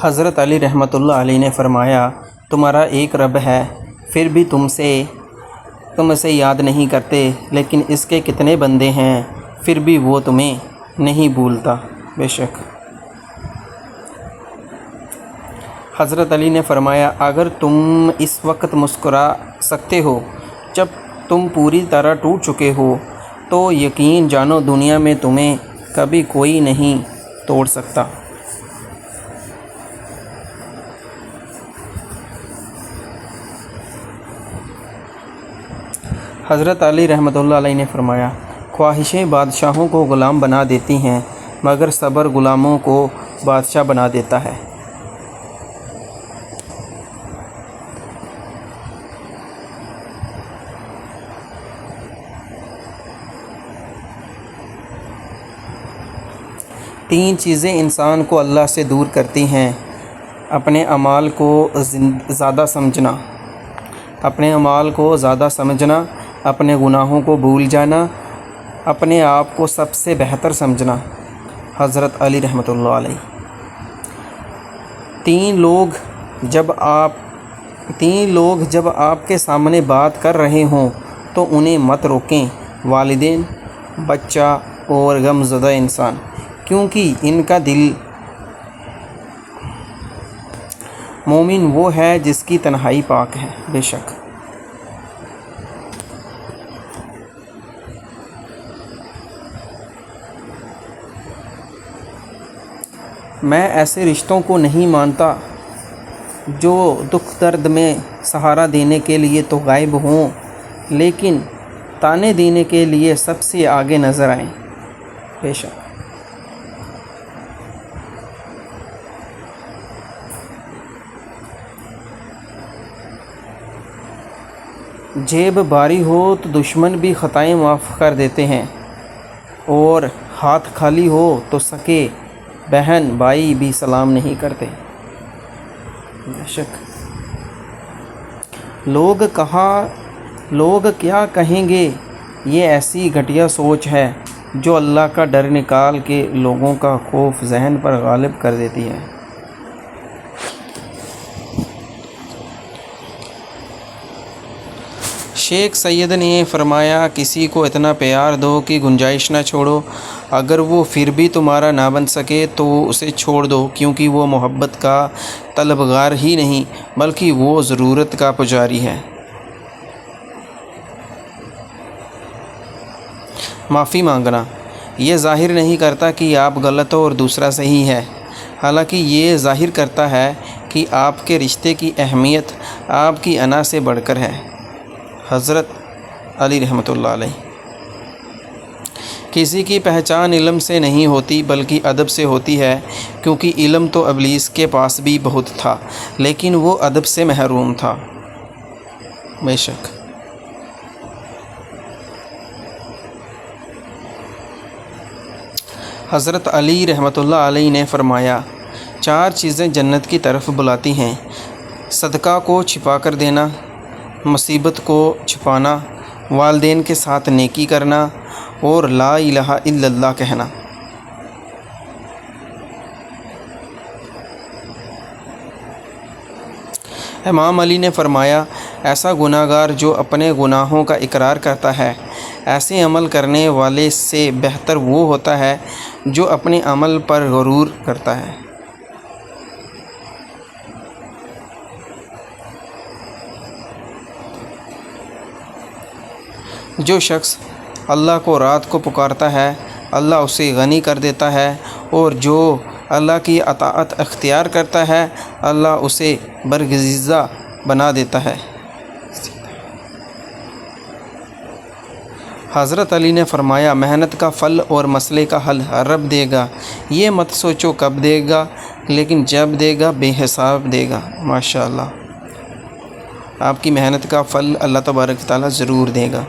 حضرت علی رحمۃ اللہ علیہ نے فرمایا، تمہارا ایک رب ہے، پھر بھی تم اسے یاد نہیں کرتے، لیکن اس کے کتنے بندے ہیں، پھر بھی وہ تمہیں نہیں بھولتا۔ بے شک حضرت علی نے فرمایا، اگر تم اس وقت مسکرا سکتے ہو جب تم پوری طرح ٹوٹ چکے ہو، تو یقین جانو دنیا میں تمہیں کبھی کوئی نہیں توڑ سکتا۔ حضرت علی رحمۃ اللہ علیہ نے فرمایا، خواہشیں بادشاہوں کو غلام بنا دیتی ہیں، مگر صبر غلاموں کو بادشاہ بنا دیتا ہے۔ تین چیزیں انسان کو اللہ سے دور کرتی ہیں: اپنے اعمال کو زیادہ سمجھنا، اپنے گناہوں کو بھول جانا، اپنے آپ کو سب سے بہتر سمجھنا۔ حضرت علی رحمۃ اللہ علیہ۔ تین لوگ جب آپ کے سامنے بات کر رہے ہوں تو انہیں مت روکیں: والدین، بچہ اور غمزدہ انسان، کیونکہ ان کا دل مومن وہ ہے جس کی تنہائی پاک ہے۔ بے شک میں ایسے رشتوں کو نہیں مانتا جو دکھ درد میں سہارا دینے کے لیے تو غائب ہوں، لیکن تانے دینے کے لیے سب سے آگے نظر آئیں۔ بے شک جیب بھاری ہو تو دشمن بھی خطائیں معاف کر دیتے ہیں، اور ہاتھ خالی ہو تو سکے بہن بھائی بھی سلام نہیں کرتے۔ بے شک لوگ کیا کہیں گے، یہ ایسی گھٹیا سوچ ہے جو اللہ کا ڈر نکال کے لوگوں کا خوف ذہن پر غالب کر دیتی ہے۔ شیخ سید نے فرمایا، کسی کو اتنا پیار دو کہ گنجائش نہ چھوڑو، اگر وہ پھر بھی تمہارا نہ بن سکے تو اسے چھوڑ دو، کیونکہ وہ محبت کا طلبگار ہی نہیں بلکہ وہ ضرورت کا پجاری ہے۔ معافی مانگنا یہ ظاہر نہیں کرتا کہ آپ غلط ہو اور دوسرا صحیح ہے، حالانکہ یہ ظاہر کرتا ہے کہ آپ کے رشتے کی اہمیت آپ کی انا سے بڑھ کر ہے۔ حضرت علی رحمۃ اللہ علیہ۔ کسی کی پہچان علم سے نہیں ہوتی بلکہ ادب سے ہوتی ہے، کیونکہ علم تو ابلیس کے پاس بھی بہت تھا لیکن وہ ادب سے محروم تھا۔ بے شک حضرت علی رحمۃ اللہ علیہ نے فرمایا، 4 چیزیں جنت کی طرف بلاتی ہیں: صدقہ کو چھپا کر دینا، مصیبت کو چھپانا، والدین کے ساتھ نیکی کرنا، اور لا الہ الا اللہ کہنا۔ امام علی نے فرمایا، ایسا گناہ گار جو اپنے گناہوں کا اقرار کرتا ہے، ایسے عمل کرنے والے سے بہتر وہ ہوتا ہے جو اپنے عمل پر غرور کرتا ہے۔ جو شخص اللہ کو رات کو پکارتا ہے، اللہ اسے غنی کر دیتا ہے، اور جو اللہ کی اطاعت اختیار کرتا ہے، اللہ اسے برگزیدہ بنا دیتا ہے۔ حضرت علی نے فرمایا، محنت کا پھل اور مسئلے کا حل رب دے گا، یہ مت سوچو کب دے گا، لیکن جب دے گا بے حساب دے گا۔ ماشاءاللہ، آپ کی محنت کا پھل اللہ تبارک تعالیٰ ضرور دے گا۔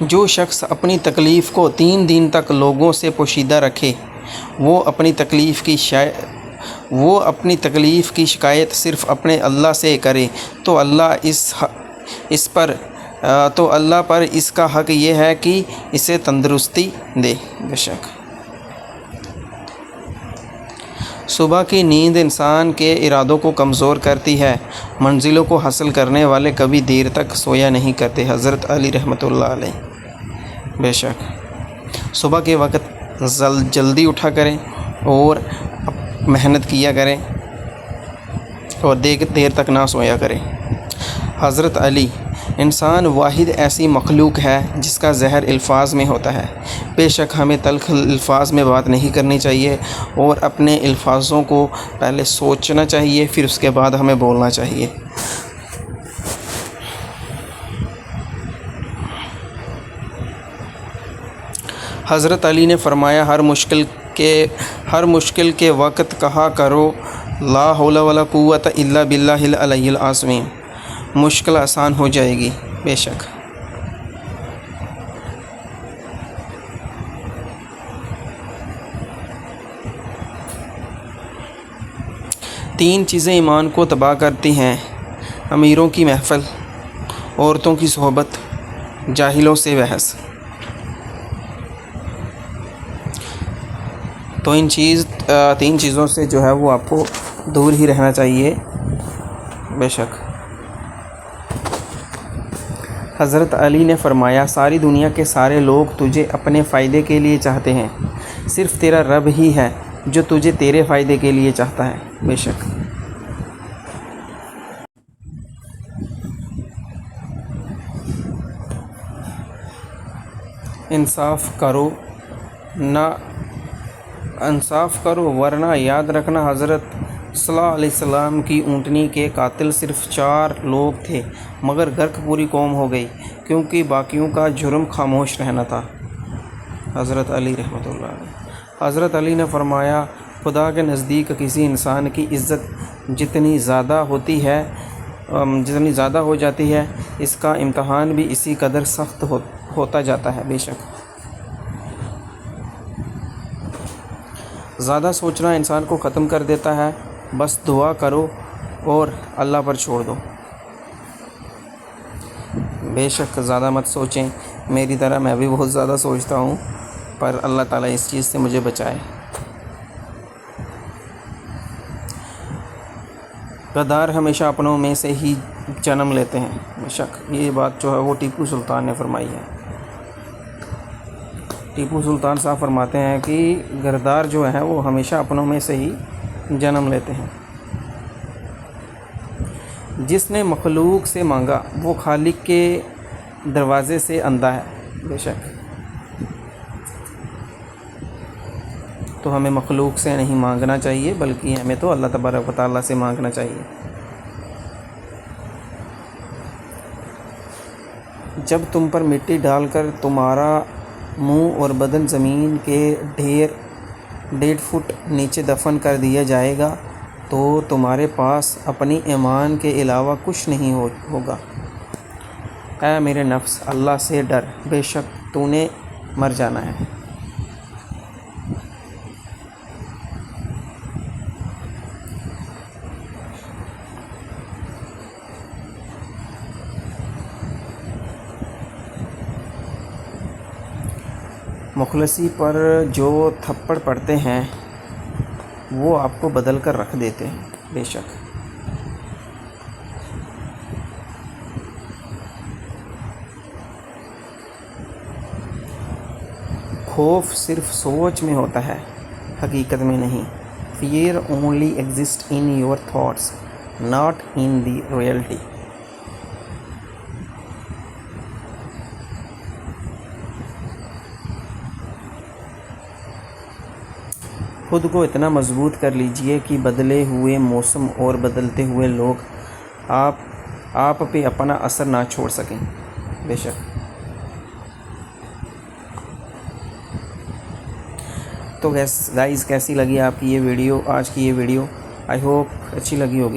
جو شخص اپنی تکلیف کو 3 دن تک لوگوں سے پوشیدہ رکھے، وہ اپنی تکلیف کی شکایت صرف اپنے اللہ سے کرے تو اللہ پر اس کا حق یہ ہے کہ اسے تندرستی دے۔ بے شک صبح کی نیند انسان کے ارادوں کو کمزور کرتی ہے، منزلوں کو حاصل کرنے والے کبھی دیر تک سویا نہیں کرتے، حضرت علی رحمۃ اللہ علیہ۔ بے شک صبح کے وقت جلدی اٹھا کریں اور محنت کیا کریں اور دیر تک نہ سویا کریں۔ حضرت علی: انسان واحد ایسی مخلوق ہے جس کا زہر الفاظ میں ہوتا ہے، بے شک ہمیں تلخ الفاظ میں بات نہیں کرنی چاہیے اور اپنے الفاظوں کو پہلے سوچنا چاہیے، پھر اس کے بعد ہمیں بولنا چاہیے۔ حضرت علی نے فرمایا، ہر مشکل کے وقت کہا کرو لا حول ولا قوت الا باللہ العلی العظیم، مشکل آسان ہو جائے گی۔ بے شک تین چیزیں ایمان کو تباہ کرتی ہیں: امیروں کی محفل، عورتوں کی صحبت، جاہلوں سے بحث۔ تو ان تین چیزوں سے جو ہے وہ آپ کو دور ہی رہنا چاہیے۔ بے شک حضرت علی نے فرمایا، ساری دنیا کے سارے لوگ تجھے اپنے فائدے کے لیے چاہتے ہیں، صرف تیرا رب ہی ہے جو تجھے تیرے فائدے کے لیے چاہتا ہے۔ بے شک انصاف کرو ورنہ یاد رکھنا حضرت صلی اللہ علیہ وسلم کی اونٹنی کے قاتل صرف 4 لوگ تھے، مگر غرق پوری قوم ہو گئی کیونکہ باقیوں کا جرم خاموش رہنا تھا۔ حضرت علی رحمۃ اللہ علیہ۔ حضرت علی نے فرمایا، خدا کے نزدیک کسی انسان کی عزت جتنی زیادہ ہو جاتی ہے، اس کا امتحان بھی اسی قدر سخت ہوتا جاتا ہے۔ بے شک زیادہ سوچنا انسان کو ختم کر دیتا ہے، بس دعا کرو اور اللہ پر چھوڑ دو۔ بے شک زیادہ مت سوچیں، میری طرح میں بھی بہت زیادہ سوچتا ہوں، پر اللہ تعالیٰ اس چیز سے مجھے بچائے۔ غدار ہمیشہ اپنوں میں سے ہی جنم لیتے ہیں۔ بے شک یہ بات جو ہے وہ ٹیپو سلطان نے فرمائی ہے۔ ٹیپو سلطان صاحب فرماتے ہیں کہ غدار جو ہیں وہ ہمیشہ اپنوں میں سے ہی جنم لیتے ہیں۔ جس نے مخلوق سے مانگا وہ خالق کے دروازے سے اندھا ہے۔ بے شک تو ہمیں مخلوق سے نہیں مانگنا چاہیے، بلکہ ہمیں تو اللہ تبارک و تعالیٰ سے مانگنا چاہیے۔ جب تم پر مٹی ڈال کر تمہارا منہ اور بدن زمین کے 1.5 فٹ نیچے دفن کر دیا جائے گا تو تمہارے پاس اپنی ایمان کے علاوہ کچھ نہیں ہوگا۔ اے میرے نفس، اللہ سے ڈر، بے شک تو نے مر جانا ہے۔ مخلصی پر جو تھپڑ پڑتے ہیں وہ آپ کو بدل کر رکھ دیتے ہیں۔ بے شک خوف صرف سوچ میں ہوتا ہے، حقیقت میں نہیں۔ Fear only exists in your thoughts, not in the reality۔ خود کو اتنا مضبوط کر لیجئے کہ بدلے ہوئے موسم اور بدلتے ہوئے لوگ آپ پہ اپنا اثر نہ چھوڑ سکیں۔ بے شک تو گائز کیسی لگی آپ کی یہ ویڈیو، آج کی یہ ویڈیو؟ آئی ہوپ اچھی لگی ہوگی۔